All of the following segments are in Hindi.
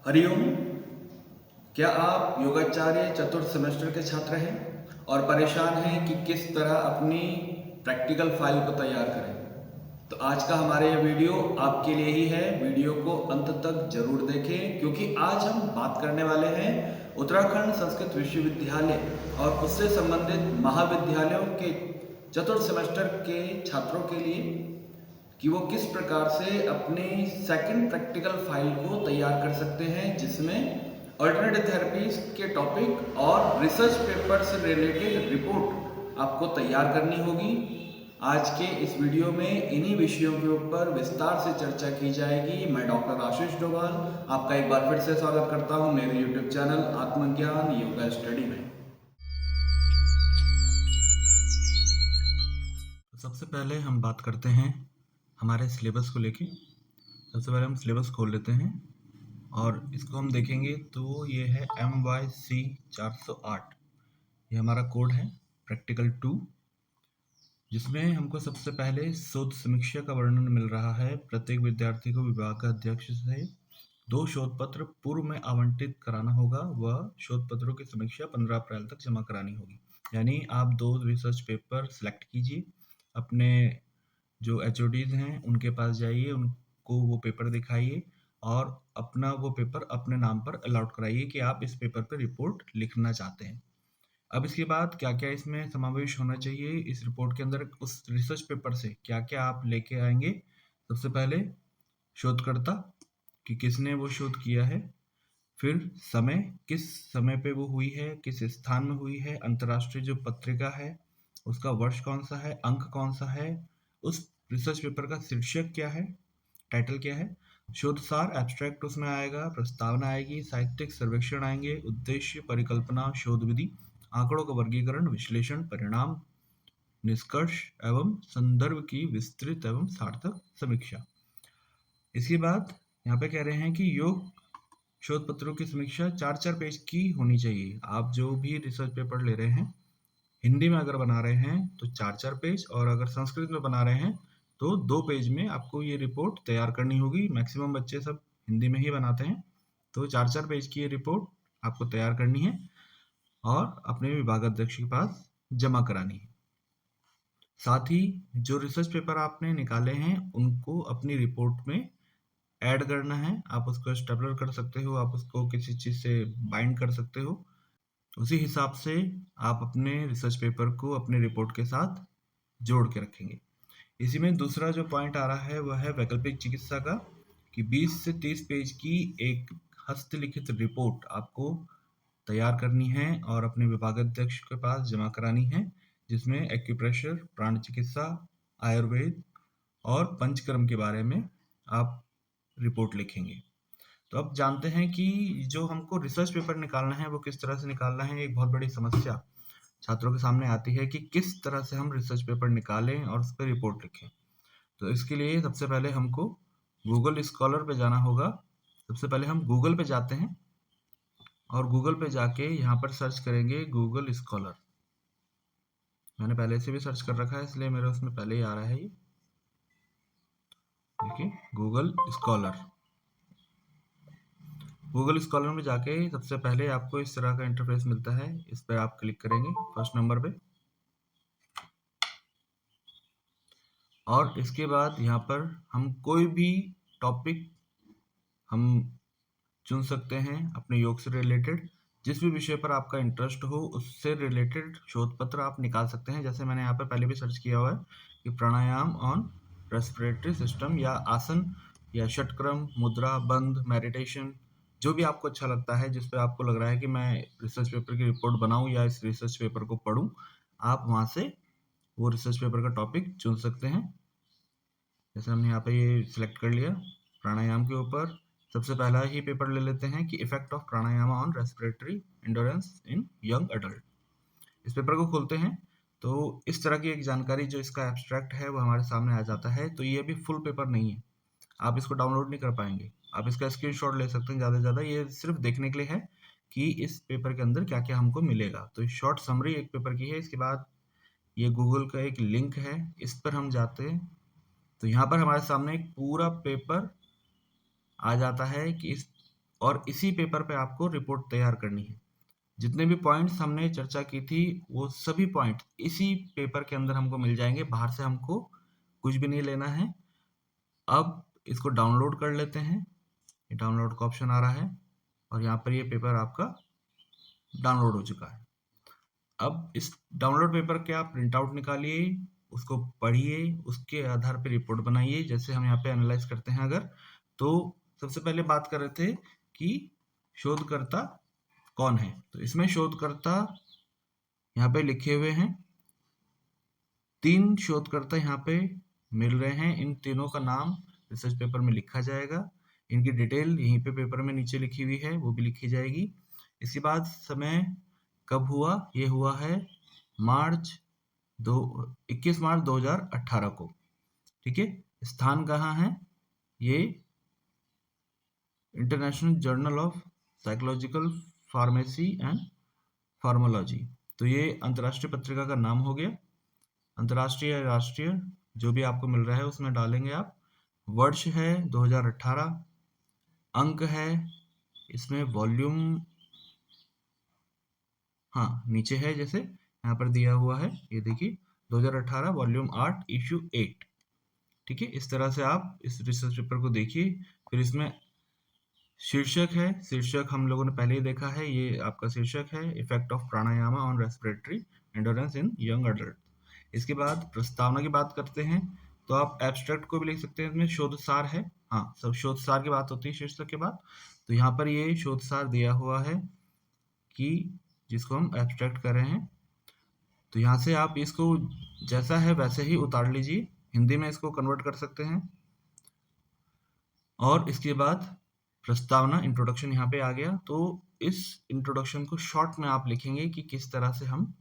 हरिओम। क्या आप योगाचार्य चतुर्थ सेमेस्टर के छात्र हैं और परेशान हैं कि किस तरह अपनी प्रैक्टिकल फाइल को तैयार करें? तो आज का हमारा यह वीडियो आपके लिए ही है। वीडियो को अंत तक जरूर देखें, क्योंकि आज हम बात करने वाले हैं उत्तराखंड संस्कृत विश्वविद्यालय और उससे संबंधित महाविद्यालयों के चतुर्थ सेमेस्टर के छात्रों के लिए कि वो किस प्रकार से अपनी सेकंड प्रैक्टिकल फाइल को तैयार कर सकते हैं, जिसमें अल्टरनेटिव थेरेपीज के टॉपिक और रिसर्च पेपर से रिलेटेड रिपोर्ट आपको तैयार करनी होगी। आज के इस वीडियो में इन्हीं विषयों के ऊपर विस्तार से चर्चा की जाएगी। मैं डॉक्टर आशीष डोभाल आपका एक बार फिर से स्वागत करता हूं मेरे यूट्यूब चैनल आत्मज्ञान योगा स्टडी में। सबसे पहले हम बात करते हैं हमारे सिलेबस को लेके। सबसे पहले हम सिलेबस खोल लेते हैं और इसको हम देखेंगे तो ये है MYC 408। ये हमारा कोड है प्रैक्टिकल 2, जिसमें हमको सबसे पहले शोध समीक्षा का वर्णन मिल रहा है। प्रत्येक विद्यार्थी को विभाग का अध्यक्ष से 2 शोध पत्र पूर्व में आवंटित कराना होगा। वह शोध पत्रों की समीक्षा 15 अप्रैल तक जमा करानी होगी। यानी आप 2 रिसर्च पेपर सिलेक्ट कीजिए, अपने जो HODs हैं उनके पास जाइए, उनको वो पेपर दिखाइए और अपना वो पेपर अपने नाम पर अलॉट कराइए कि आप इस पेपर पर रिपोर्ट लिखना चाहते हैं। अब इसके बाद क्या क्या इसमें समावेश होना चाहिए इस रिपोर्ट के अंदर, उस रिसर्च पेपर से क्या क्या आप लेके आएंगे। सबसे पहले शोधकर्ता कि किसने वो शोध किया है, फिर समय, किस समय पे वो हुई है, किस स्थान में हुई है, अंतर्राष्ट्रीय जो पत्रिका है उसका वर्ष कौन सा है, अंक कौन सा है, उस रिसर्च पेपर का शीर्षक क्या है, टाइटल क्या है, शोध सार एब्स्ट्रैक्ट उसमें आएगा, प्रस्तावना आएगी, साहित्यिक सर्वेक्षण आएंगे, उद्देश्य, परिकल्पना, शोध विधि, आंकड़ों का वर्गीकरण, विश्लेषण, परिणाम, निष्कर्ष एवं संदर्भ की विस्तृत एवं सार्थक समीक्षा। इसके बाद यहाँ पे कह रहे हैं कि योग शोध पत्रों की समीक्षा 4-4 पेज की होनी चाहिए। आप जो भी रिसर्च पेपर ले रहे हैं, हिंदी में अगर बना रहे हैं तो 4-4 पेज, और अगर संस्कृत में बना रहे हैं तो 2 पेज में आपको ये रिपोर्ट तैयार करनी होगी। मैक्सिमम बच्चे सब हिंदी में ही बनाते हैं, तो 4-4 पेज की ये रिपोर्ट आपको तैयार करनी है और अपने विभागाध्यक्ष के पास जमा करानी है। साथ ही जो रिसर्च पेपर आपने निकाले हैं उनको अपनी रिपोर्ट में ऐड करना है। आप उसको स्टेपलर कर सकते हो, आप उसको किसी चीज़ से बाइंड कर सकते हो। उसी हिसाब से आप अपने रिसर्च पेपर को अपने रिपोर्ट के साथ जोड़ के रखेंगे। इसी में दूसरा जो पॉइंट आ रहा है वह है वैकल्पिक चिकित्सा का, कि 20 से 30 पेज की एक हस्तलिखित रिपोर्ट आपको तैयार करनी है और अपने विभागाध्यक्ष के पास जमा करानी है, जिसमें एक्यूप्रेशर, प्राण चिकित्सा, आयुर्वेद और पंचकर्म के बारे में आप रिपोर्ट लिखेंगे। तो अब जानते हैं कि जो हमको रिसर्च पेपर निकालना है वो किस तरह से निकालना है। एक बहुत बड़ी समस्या छात्रों के सामने आती है कि किस तरह से हम रिसर्च पेपर निकालें और उस पर रिपोर्ट लिखें। तो इसके लिए सबसे पहले हमको गूगल स्कॉलर पे जाना होगा। सबसे पहले हम गूगल पे जाते हैं और गूगल पे जाके यहाँ पर सर्च करेंगे गूगल स्कॉलर। मैंने पहले से भी सर्च कर रखा है, इसलिए मेरे उसमें पहले ही आ रहा है ये। देखिए गूगल स्कॉलर। गूगल स्कॉलर में जाके सबसे पहले आपको इस तरह का इंटरफेस मिलता है, इस पर आप क्लिक करेंगे फर्स्ट नंबर पे, और इसके बाद यहाँ पर हम कोई भी टॉपिक हम चुन सकते हैं अपने योग से रिलेटेड। जिस भी विषय पर आपका इंटरेस्ट हो उससे रिलेटेड शोध पत्र आप निकाल सकते हैं। जैसे मैंने यहाँ पर पहले भी सर्च किया हुआ है कि प्राणायाम ऑन रेस्पिरेटरी सिस्टम, या आसन, या षटक्रम, मुद्रा, बंद, मेडिटेशन, जो भी आपको अच्छा लगता है, जिस पे आपको लग रहा है कि मैं रिसर्च पेपर की रिपोर्ट बनाऊं या इस रिसर्च पेपर को पढूं, आप वहां से वो रिसर्च पेपर का टॉपिक चुन सकते हैं। जैसे हमने यहाँ पे ये सिलेक्ट कर लिया प्राणायाम के ऊपर। सबसे पहला ही पेपर ले लेते हैं कि effect of pranayama on respiratory endurance in young adult. इस पेपर को खोलते हैं तो इस तरह की एक जानकारी, जो इसका एब्स्ट्रैक्ट है वो हमारे सामने आ जाता है। तो ये अभी फुल पेपर नहीं है, आप इसको डाउनलोड नहीं कर पाएंगे। आप इसका स्क्रीनशॉट ले सकते हैं ज़्यादा से ज़्यादा, ये सिर्फ देखने के लिए है कि इस पेपर के अंदर क्या क्या हमको मिलेगा। तो शॉर्ट समरी एक पेपर की है। इसके बाद ये गूगल का एक लिंक है, इस पर हम जाते हैं तो यहाँ पर हमारे सामने एक पूरा पेपर आ जाता है कि इस और इसी पेपर पे आपको रिपोर्ट तैयार करनी है। जितने भी पॉइंट्स हमने चर्चा की थी वो सभी पॉइंट इसी पेपर के अंदर हमको मिल जाएंगे, बाहर से हमको कुछ भी नहीं लेना है। अब इसको डाउनलोड कर लेते हैं। ये डाउनलोड का ऑप्शन आ रहा है और यहाँ पर ये पेपर आपका डाउनलोड हो चुका है। अब इस डाउनलोड पेपर के आप प्रिंट आउट निकालिए, उसको पढ़िए, उसके आधार पे रिपोर्ट बनाइए। जैसे हम यहाँ पे एनालाइज करते हैं अगर, तो सबसे पहले बात कर रहे थे कि शोधकर्ता कौन है। तो इसमें शोधकर्ता यहाँ पे लिखे हुए हैं, 3 शोधकर्ता यहाँ पे मिल रहे हैं। इन तीनों का नाम रिसर्च पेपर में लिखा जाएगा। इनकी डिटेल यहीं पे पेपर में नीचे लिखी हुई है, वो भी लिखी जाएगी। इसके बाद समय कब हुआ, ये हुआ है 21 मार्च 2018 को। ठीक है। स्थान कहाँ है, ये international journal of psychological pharmacy and pharmacology. तो ये अंतर्राष्ट्रीय पत्रिका का नाम हो गया। अंतर्राष्ट्रीय या राष्ट्रीय जो भी आपको मिल रहा है उसमें डालेंगे आप। वर्ष है 2018, अंक है इसमें वॉल्यूम, हाँ नीचे है जैसे यहाँ पर दिया हुआ है, ये देखिए 2018 वॉल्यूम 8 इश्यू 8। ठीक है, इस तरह से आप इस रिसर्च पेपर को देखिए। फिर इसमें शीर्षक है, शीर्षक हम लोगों ने पहले ही देखा है, ये आपका शीर्षक है effect of pranayama on respiratory endurance in young adult. इसके बाद प्रस्तावना की बात करते हैं, तो आप एब्स्ट्रैक्ट को भी लिख सकते हैं। इसमें शोध सार है, हाँ सब शोध सार की बात होती है शीर्षक के बाद। तो यहाँ पर ये शोध सार दिया हुआ है कि जिसको हम एब्स्ट्रैक्ट कर रहे हैं। तो यहाँ से आप इसको जैसा है वैसे ही उतार लीजिए, हिंदी में इसको कन्वर्ट कर सकते हैं। और इसके बाद प्रस्तावना, इंट्रोडक्शन यहाँ पे आ गया। तो इस इंट्रोडक्शन को शॉर्ट में आप लिखेंगे कि किस तरह से हम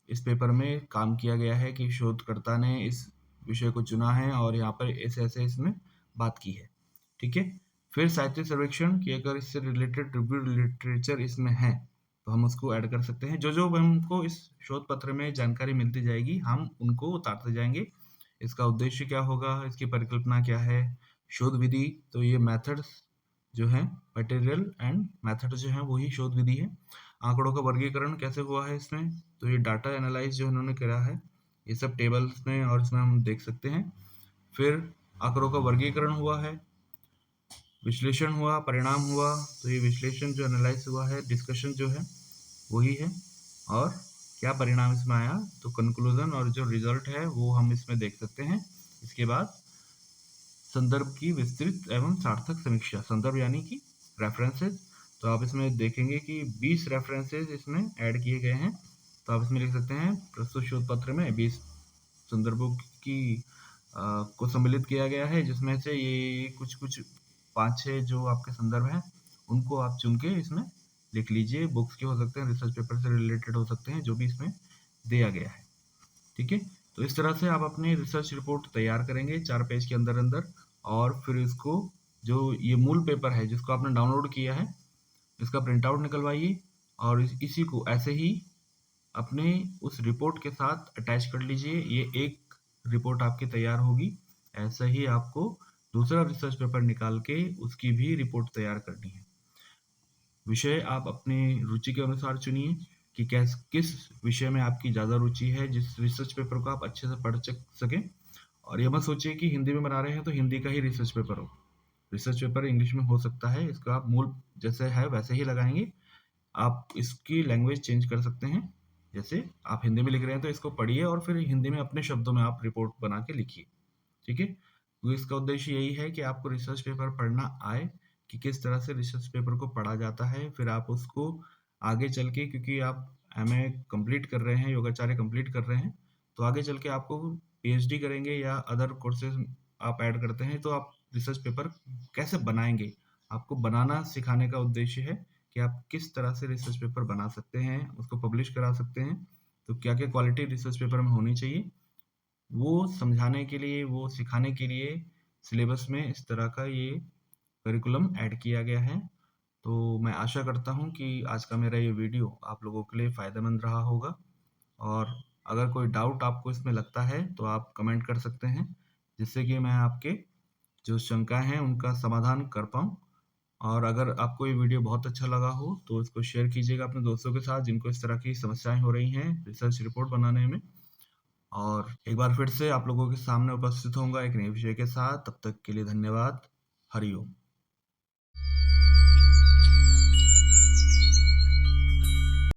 इस पेपर में काम किया गया है, कि शोधकर्ता ने इस विषय को चुना है और यहाँ पर ऐसे ऐसे इसमें बात की है। ठीक है। फिर साहित्य सर्वेक्षण कि अगर इससे रिलेटेड रिव्यू लिटरेचर इसमें है तो हम उसको ऐड कर सकते हैं। जो जो हमको इस शोध पत्र में जानकारी मिलती जाएगी हम उनको उतारते जाएंगे। इसका उद्देश्य क्या होगा, इसकी परिकल्पना क्या है, शोध विधि, तो ये मेथड्स जो है, मटेरियल एंड मेथड जो है वही शोध विधि है। आंकड़ों का वर्गीकरण कैसे हुआ है इसमें, तो ये डाटा एनालाइज जो इन्होंने करा है ये सब टेबल्स में और इसमें हम देख सकते हैं। फिर आंकड़ों का वर्गीकरण हुआ है, विश्लेषण हुआ, परिणाम हुआ, तो ये विश्लेषण जो एनालाइज हुआ है, डिस्कशन जो है वही है, और क्या परिणाम इसमें आया, तो कंक्लूजन और जो रिजल्ट है वो हम इसमें देख सकते हैं। इसके बाद संदर्भ की विस्तृत एवं सार्थक समीक्षा, संदर्भ यानी कि रेफरेंसेस, तो आप इसमें देखेंगे कि 20 रेफरेंसेस इसमें ऐड किए गए हैं। तो आप इसमें लिख सकते हैं प्रस्तुत शोध पत्र में 20 संदर्भों की को सम्मिलित किया गया है, जिसमें से ये कुछ कुछ 5-6 जो आपके संदर्भ हैं उनको आप चुन के इसमें लिख लीजिए। बुक्स के हो सकते हैं, रिसर्च पेपर से रिलेटेड हो सकते हैं, जो भी इसमें दिया गया है। ठीक है। तो इस तरह से आप अपनी रिसर्च रिपोर्ट तैयार करेंगे 4 पेज के अंदर अंदर, और फिर इसको जो ये मूल पेपर है जिसको आपने डाउनलोड किया है इसका प्रिंट आउट निकलवाइए और इसी को ऐसे ही अपने उस रिपोर्ट के साथ अटैच कर लीजिए। ये एक रिपोर्ट आपकी तैयार होगी। ऐसा ही आपको दूसरा रिसर्च पेपर निकाल के उसकी भी रिपोर्ट तैयार करनी है। विषय आप अपनी रुचि के अनुसार चुनिए कि किस विषय में आपकी ज़्यादा रुचि है, जिस रिसर्च पेपर को आप अच्छे से पढ़ सकें। और ये मत सोचिए कि हिंदी में बना रहे हैं तो हिंदी का ही रिसर्च पेपर हो। रिसर्च पेपर इंग्लिश में हो सकता है, इसका आप मूल जैसे है वैसे ही लगाएंगे। आप इसकी लैंग्वेज चेंज कर सकते हैं, जैसे आप हिंदी में लिख रहे हैं तो इसको पढ़िए और फिर हिंदी में अपने शब्दों में आप रिपोर्ट बना के लिखिए। ठीक है। तो इसका उद्देश्य यही है कि आपको रिसर्च पेपर पढ़ना आए, कि किस तरह से रिसर्च पेपर को पढ़ा जाता है। फिर आप उसको आगे चल के, क्योंकि आप एमए कंप्लीट कर रहे हैं, योगाचार्य कंप्लीट कर रहे हैं, तो आगे चल के आपको पीएचडी करेंगे या अदर कोर्सेज आप ऐड करते हैं तो आप रिसर्च पेपर कैसे बनाएंगे, आपको बनाना सिखाने का उद्देश्य है कि आप किस तरह से रिसर्च पेपर बना सकते हैं, उसको पब्लिश करा सकते हैं। तो क्या क्या क्वालिटी रिसर्च पेपर में होनी चाहिए वो समझाने के लिए, वो सिखाने के लिए सिलेबस में इस तरह का ये करिकुलम ऐड किया गया है। तो मैं आशा करता हूँ कि आज का मेरा ये वीडियो आप लोगों के लिए फ़ायदेमंद रहा होगा। और अगर कोई डाउट आपको इसमें लगता है तो आप कमेंट कर सकते हैं, जिससे कि मैं आपके जो शंका हैं उनका समाधान कर पाऊँ। और अगर आपको ये वीडियो बहुत अच्छा लगा हो तो इसको शेयर कीजिएगा अपने दोस्तों के साथ जिनको इस तरह की समस्याएं हो रही हैं रिसर्च रिपोर्ट बनाने में। और एक बार फिर से आप लोगों के सामने उपस्थित होऊंगा एक नए विषय के साथ। तब तक के लिए धन्यवाद। हरि ओम।